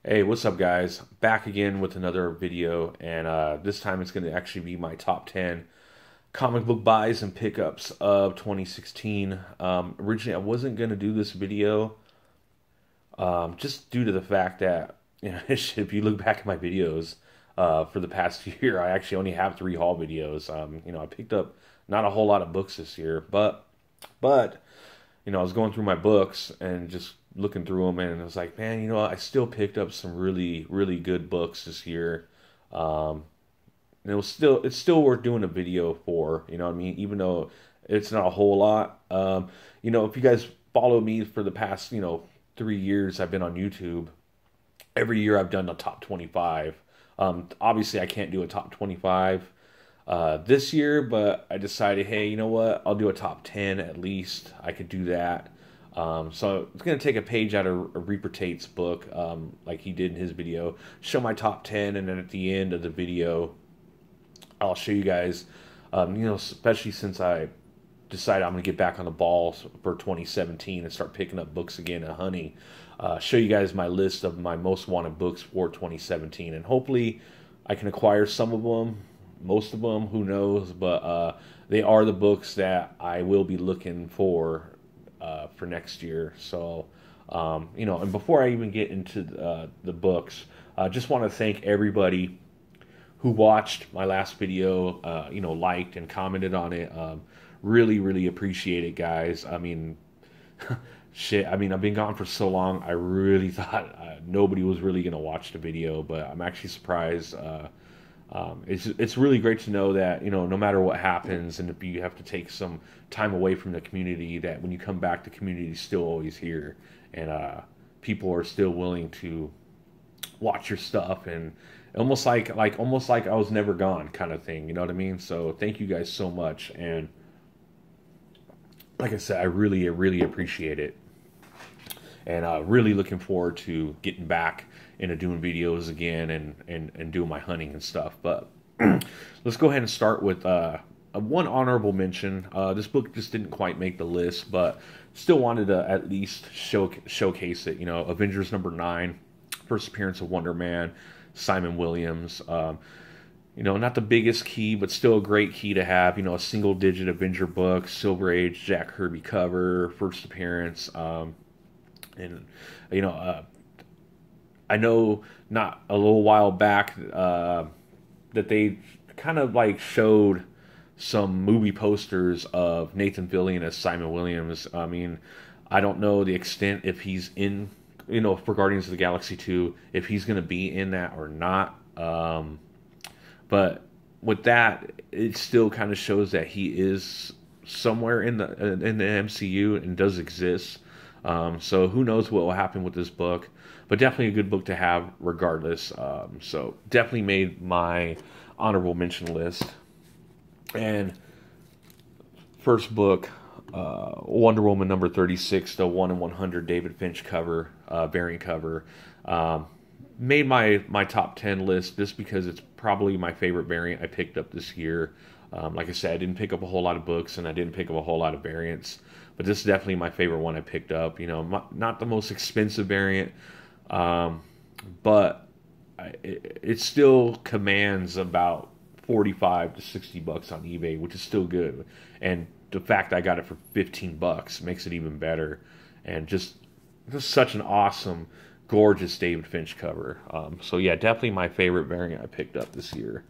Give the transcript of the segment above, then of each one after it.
Hey, what's up, guys? Back again with another video, and this time it's going to actually be my top 10 comic book buys and pickups of 2016. Originally, I wasn't going to do this video just due to the fact that, if you look back at my videos for the past year, I actually only have three haul videos. I picked up not a whole lot of books this year, but I was going through my books and just looking through them, and I was like, man, I still picked up some really, really good books this year. Um, and it's still worth doing a video for, you know what I mean? Even though it's not a whole lot. If you guys follow me for the past, 3 years I've been on YouTube, every year I've done a top 25. Obviously I can't do a top 25 this year, but I decided, hey, you know what? I'll do a top 10 at least. I could do that. So it's going to take a page out of Reaper Tate's book, like he did in his video, show my top 10, and then at the end of the video, I'll show you guys, especially since I decided I'm going to get back on the ball for 2017 and start picking up books again at Honey, show you guys my list of my most wanted books for 2017, and hopefully I can acquire some of them. Most of them, who knows, but they are the books that I will be looking for next year. So, and before I even get into the books, I just want to thank everybody who watched my last video, liked and commented on it. Really, really appreciate it, guys. I mean, shit, I've been gone for so long, I really thought nobody was really going to watch the video, but I'm actually surprised. It's really great to know that, no matter what happens, and if you have to take some time away from the community, that when you come back, the community is still always here, and people are still willing to watch your stuff, and almost like I was never gone, kind of thing. You know what I mean? So thank you guys so much, and like I said, I really, really appreciate it, and really looking forward to getting back into doing videos again and doing my hunting and stuff. But let's go ahead and start with one honorable mention. This book just didn't quite make the list, but still wanted to at least showcase it. Avengers #9, first appearance of Wonder Man, Simon Williams. Not the biggest key, but still a great key to have. A single-digit Avenger book, Silver Age, Jack Kirby cover, first appearance. And I know not a little while back that they kind of like showed some movie posters of Nathan Fillion as Simon Williams. I don't know the extent if he's in, for Guardians of the Galaxy 2, if he's going to be in that or not. But with that, it still kind of shows that he is somewhere in the MCU and does exist. So who knows what will happen with this book, but definitely a good book to have regardless. So definitely made my honorable mention list. And first book, Wonder Woman #36, the 1 in 100 David Finch cover, variant cover, made my top 10 list just because it's probably my favorite variant I picked up this year. Like I said, I didn't pick up a whole lot of books, and I didn't pick up a whole lot of variants, but this is definitely my favorite one I picked up. Not the most expensive variant, but it still commands about 45 to 60 bucks on eBay, which is still good. And the fact I got it for 15 bucks makes it even better. And just such an awesome, gorgeous David Finch cover. So yeah, definitely my favorite variant I picked up this year.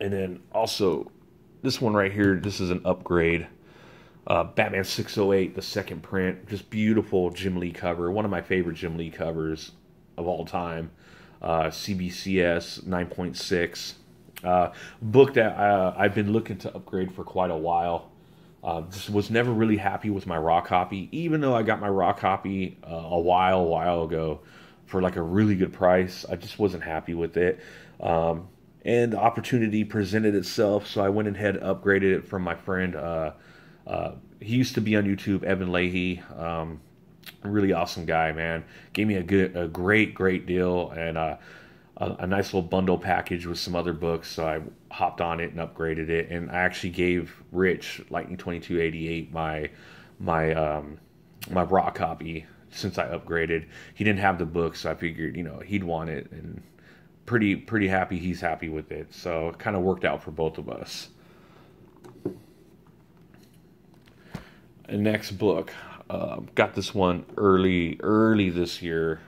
And then also this one right here, this is an upgrade. Batman 608, the second print, just beautiful Jim Lee cover. One of my favorite Jim Lee covers of all time. CBCS 9.6. Book that I've been looking to upgrade for quite a while. Just was never really happy with my raw copy, even though I got my raw copy a while ago for like a really good price. I just wasn't happy with it. And the opportunity presented itself, so I went ahead and upgraded it from my friend. He used to be on YouTube, Evan Leahy. Really awesome guy, man. Gave me a great deal, and a nice little bundle package with some other books. So I hopped on it and upgraded it, and I actually gave Rich Lightning 2288 my raw copy since I upgraded. He didn't have the book, so I figured, he'd want it, and pretty happy he's happy with it. So it kind of worked out for both of us. And next book, got this one early this year.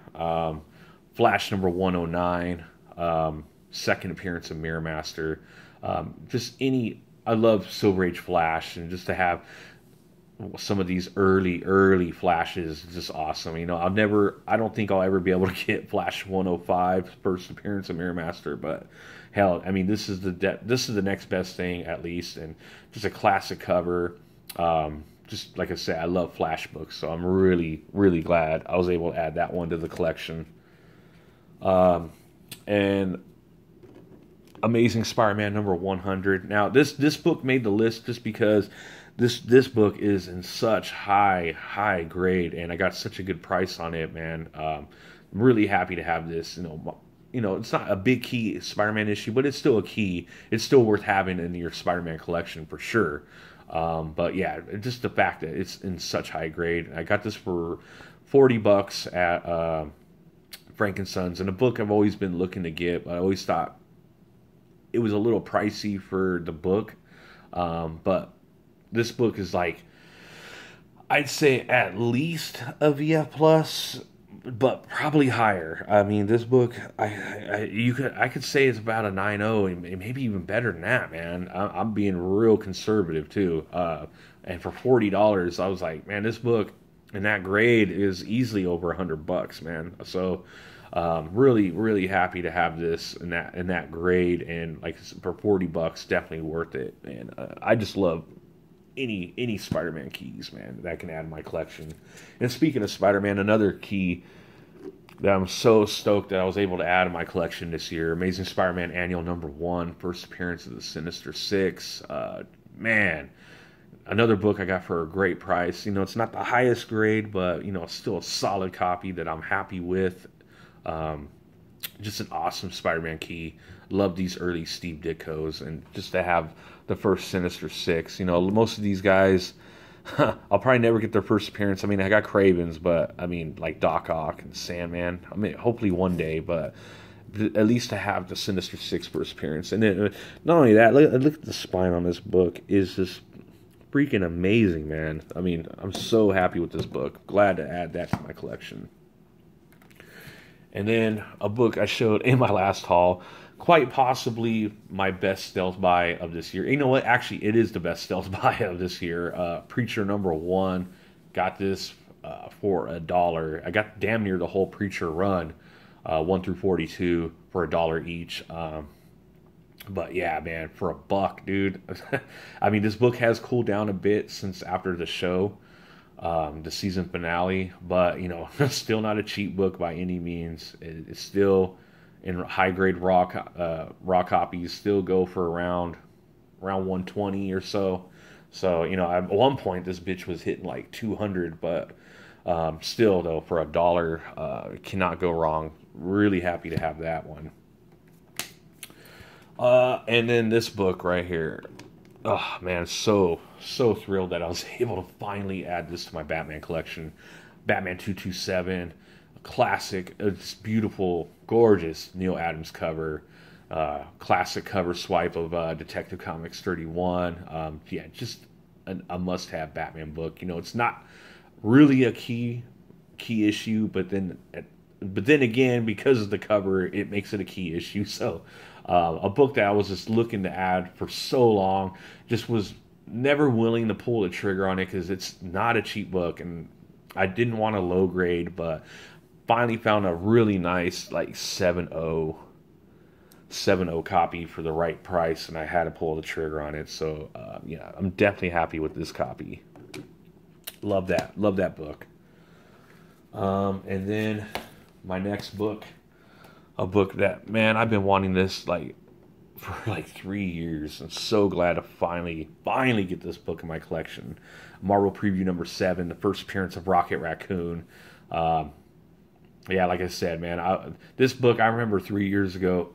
Flash number 109, second appearance of Mirror Master. I love Silver Age Flash, and just to have some of these early Flashes is just awesome. I don't think I'll ever be able to get Flash 105, first appearance of Mirror Master, but hell, I mean, this is the next best thing, at least, and just a classic cover. Just like I said, I love Flash books, so I'm really glad I was able to add that one to the collection. And Amazing Spider-Man number 100. Now, this book made the list just because this book is in such high grade, and I got such a good price on it, man. I'm really happy to have this. It's not a big key Spider-Man issue, but it's still a key. It's still worth having in your Spider-Man collection for sure. But yeah, just the fact that it's in such high grade. I got this for $40 at Frankensons, and a book I've always been looking to get. I always thought it was a little pricey for the book, but this book is like, I'd say at least a VF plus, but probably higher. I mean, this book, I could say it's about a 9.0, and maybe even better than that, man. I'm being real conservative too. And for $40, I was like, man, this book in that grade is easily over $100, man. So, really happy to have this in that grade, and like for $40, definitely worth it. And I just love any Spider-Man keys, man, that I can add in my collection. And speaking of Spider-Man, another key that I'm so stoked that I was able to add in my collection this year, Amazing Spider-Man Annual number 1, first appearance of the Sinister Six. Man, another book I got for a great price. It's not the highest grade, but it's still a solid copy that I'm happy with. Just an awesome Spider-Man key. Love these early Steve Ditkos, and just to have the first Sinister Six. Most of these guys, I'll probably never get their first appearance. I mean, I got Cravens, but I mean, like Doc Ock and Sandman. I mean, hopefully one day, but at least to have the Sinister Six first appearance. And then not only that, look at the spine on this book. Is just freaking amazing, man. I mean, I'm so happy with this book. Glad to add that to my collection. And then a book I showed in my last haul, quite possibly my best stealth buy of this year. You know what? Actually, it is the best stealth buy of this year. Preacher number 1. Got this for $1. I got damn near the whole Preacher run, 1 through 42, for $1 each. But yeah, man, for $1, dude. I mean, this book has cooled down a bit since after the show. The season finale, but still not a cheap book by any means. It's still in high grade raw copies. Still go for around 120 or so. So at one point this bitch was hitting like 200, but still though, for $1, cannot go wrong. Really happy to have that one. And then this book right here. Oh man, so thrilled that I was able to finally add this to my Batman collection. Batman 227, a classic. It's beautiful, gorgeous Neil Adams cover. Classic cover swipe of Detective Comics 31. Yeah, just a must-have Batman book. It's not really a key issue, but then again, because of the cover, it makes it a key issue. So. A book that I was just looking to add for so long, just was never willing to pull the trigger on it because it's not a cheap book, and I didn't want a low grade, but finally found a really nice like 7.0 copy for the right price, and I had to pull the trigger on it. So yeah, I'm definitely happy with this copy. Love that book. And then my next book. A book that, man, I've been wanting this for 3 years. I'm so glad to finally get this book in my collection. Marvel Preview number 7, the first appearance of Rocket Raccoon. Yeah, like I said, man, this book, I remember 3 years ago,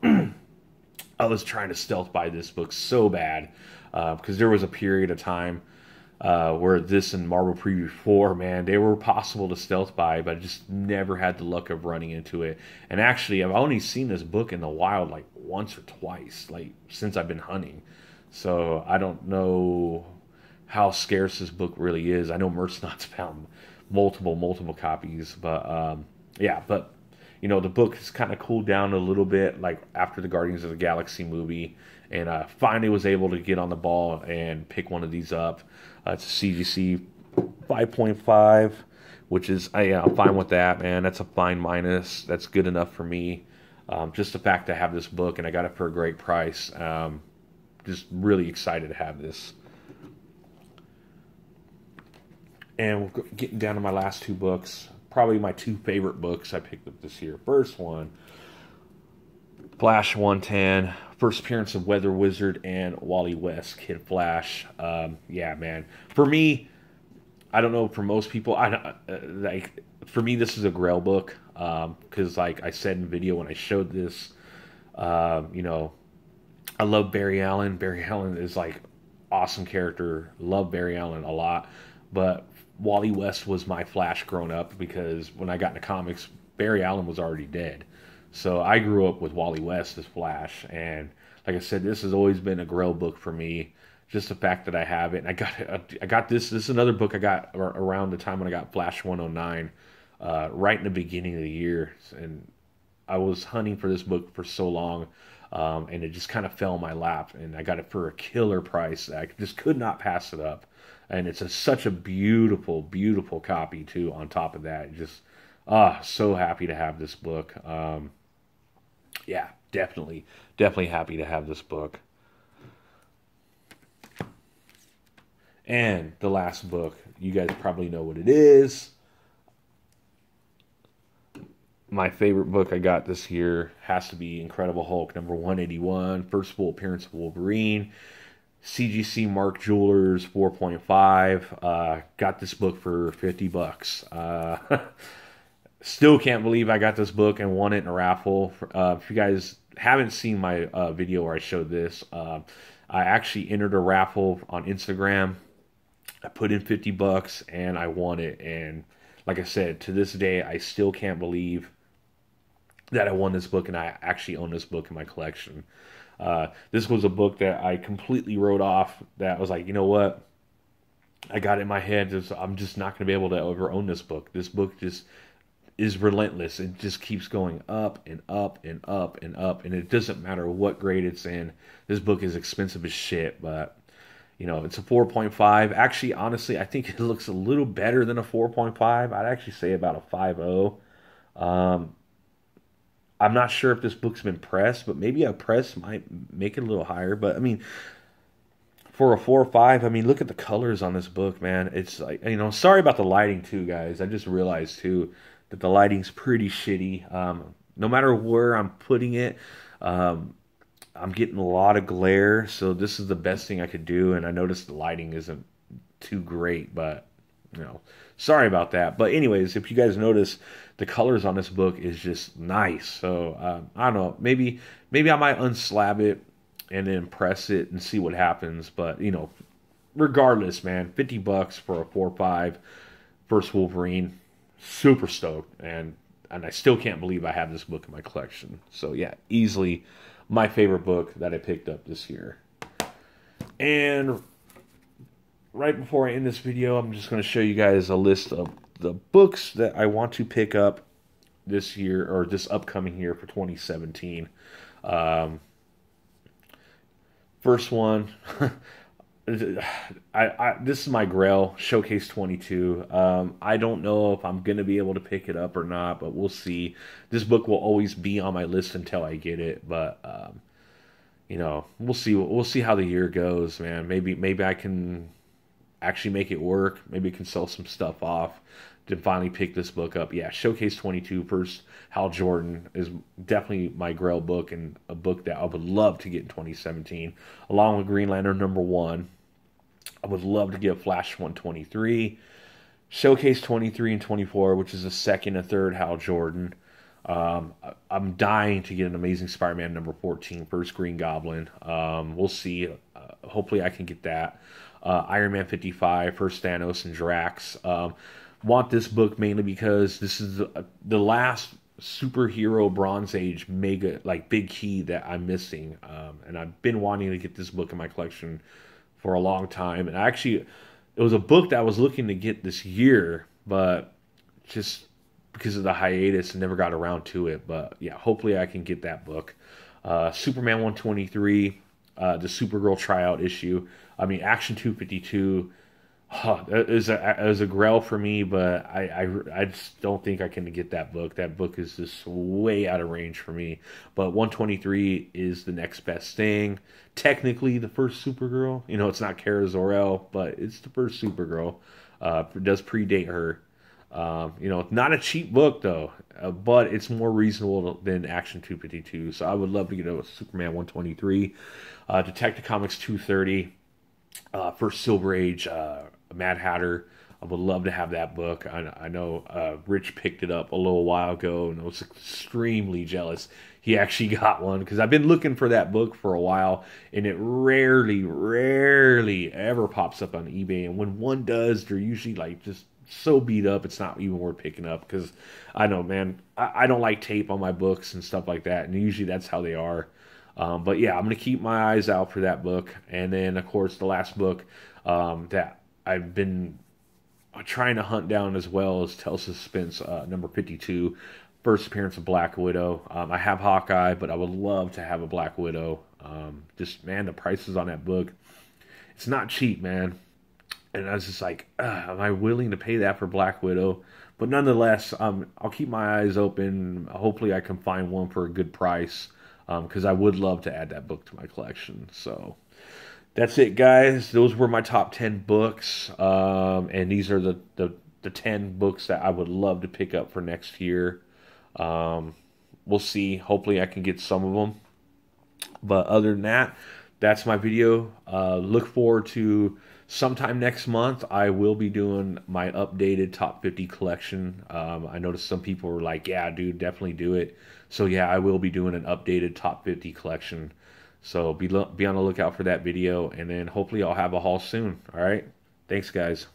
I was trying to stealth buy this book so bad because there was a period of time Where this and Marvel Preview 4, man, they were possible to stealth buy, but I just never had the luck of running into it. And actually, I've only seen this book in the wild like once or twice, like since I've been hunting. So I don't know how scarce this book really is. I know Mercenot's found multiple copies, but yeah, but the book has kind of cooled down a little bit, like after the Guardians of the Galaxy movie, and finally was able to get on the ball and pick one of these up. It's a CGC 5.5, which is I'm fine with that, man. That's a fine minus. That's good enough for me. Just the fact that I have this book and I got it for a great price. Just really excited to have this. And we're getting down to my last two books. Probably my two favorite books I picked up this year. First one, Flash 110, first appearance of Weather Wizard and Wally West, Kid Flash. Yeah, man. For me, I don't know. For most people, like for me, this is a Grail book because, like I said in the video when I showed this, I love Barry Allen. Barry Allen is like awesome character. Love Barry Allen a lot, but Wally West was my Flash growing up because when I got into comics, Barry Allen was already dead. So I grew up with Wally West as Flash, and like I said, this has always been a Grail book for me. Just the fact that I have it, and I got this. This is another book I got around the time when I got Flash 109, right in the beginning of the year, and I was hunting for this book for so long, and it just kind of fell in my lap, and I got it for a killer price. I just could not pass it up. And it's such a beautiful, beautiful copy, too, on top of that. Just, so happy to have this book. Yeah, definitely happy to have this book. And the last book, you guys probably know what it is. My favorite book I got this year has to be Incredible Hulk, number 181, first full appearance of Wolverine. CGC Mark Jewelers 4.5. Got this book for $50. Still can't believe I got this book and won it in a raffle. If you guys haven't seen my video where I showed this, I actually entered a raffle on Instagram. I put in $50 and I won it. And like I said, to this day, I still can't believe that I won this book and I actually own this book in my collection. This was a book that I completely wrote off. That I was like, you know what? I got it in my head. I'm just not going to be able to ever own this book. This book just is relentless. It just keeps going up and up and up and up. And it doesn't matter what grade it's in. This book is expensive as shit, but it's a 4.5. Actually, honestly, I think it looks a little better than a 4.5. I'd actually say about a 5.0. I'm not sure if this book's been pressed, but maybe a press might make it a little higher. But, I mean, for a 4 or 5, I mean, look at the colors on this book, man. It's like, sorry about the lighting, too, guys. I just realized, too, that the lighting's pretty shitty. No matter where I'm putting it, I'm getting a lot of glare. So this is the best thing I could do. And I noticed the lighting isn't too great, but, sorry about that. But anyways, if you guys notice, the colors on this book is just nice. So I don't know. Maybe I might unslab it and then press it and see what happens. But regardless, man, $50 for a 4.5 first Wolverine, super stoked, and I still can't believe I have this book in my collection. So yeah, easily my favorite book that I picked up this year. And right before I end this video, I'm just going to show you guys a list of the books that I want to pick up this year, or this upcoming year for 2017. First one, this is my Grail, Showcase 22. I don't know if I'm going to be able to pick it up or not, but we'll see. This book will always be on my list until I get it, but we'll see. We'll see how the year goes, man. Maybe I can actually make it work. Maybe I can sell some stuff off to finally pick this book up. Yeah, Showcase 22, first Hal Jordan, is definitely my Grail book, and a book that I would love to get in 2017, along with Green Lantern number 1. I would love to get Flash 123, Showcase 23 and 24, which is the second and third Hal Jordan. I'm dying to get an Amazing Spider-Man number 14, first Green Goblin. We'll see. Hopefully I can get that. Iron Man 55, First Thanos, and Drax. Want this book mainly because this is the last superhero Bronze Age mega like big key that I'm missing, and I've been wanting to get this book in my collection for a long time. And actually, it was a book that I was looking to get this year, but just because of the hiatus, never got around to it. But yeah, hopefully I can get that book. Superman 123, the Supergirl tryout issue. I mean, Action 252. It was a grail for me, but I just don't think I can get that book. That book is just way out of range for me. But 123 is the next best thing. Technically, the first Supergirl. You know, it's not Kara Zor-El, but it's the first Supergirl. It does predate her. You know, not a cheap book though, but it's more reasonable than Action 252. So I would love to get a Superman 123, Detective Comics 230, First Silver Age, Mad Hatter. I would love to have that book. I know Rich picked it up a little while ago, and I was extremely jealous he actually got one because I've been looking for that book for a while, and it rarely ever pops up on eBay. And when one does, they're usually like just so beat up it's not even worth picking up because I know, man, I don't like tape on my books and stuff like that, and usually that's how they are. But yeah, I'm gonna keep my eyes out for that book. And then of course the last book that I've been trying to hunt down as well is Tell Suspense number 52, first appearance of Black Widow. I have Hawkeye, but I would love to have a Black Widow. Just man, the prices on that book, it's not cheap, man. And I was just like, am I willing to pay that for Black Widow? But nonetheless, I'll keep my eyes open. Hopefully I can find one for a good price, because I would love to add that book to my collection. So that's it, guys. Those were my top 10 books. And these are the 10 books that I would love to pick up for next year. We'll see. Hopefully I can get some of them. But other than that, that's my video. Look forward to sometime next month. I will be doing my updated top 50 collection. I noticed some people were like, yeah, dude, definitely do it. So yeah, I will be doing an updated top 50 collection. So be on the lookout for that video, and then hopefully I'll have a haul soon. All right. Thanks, guys.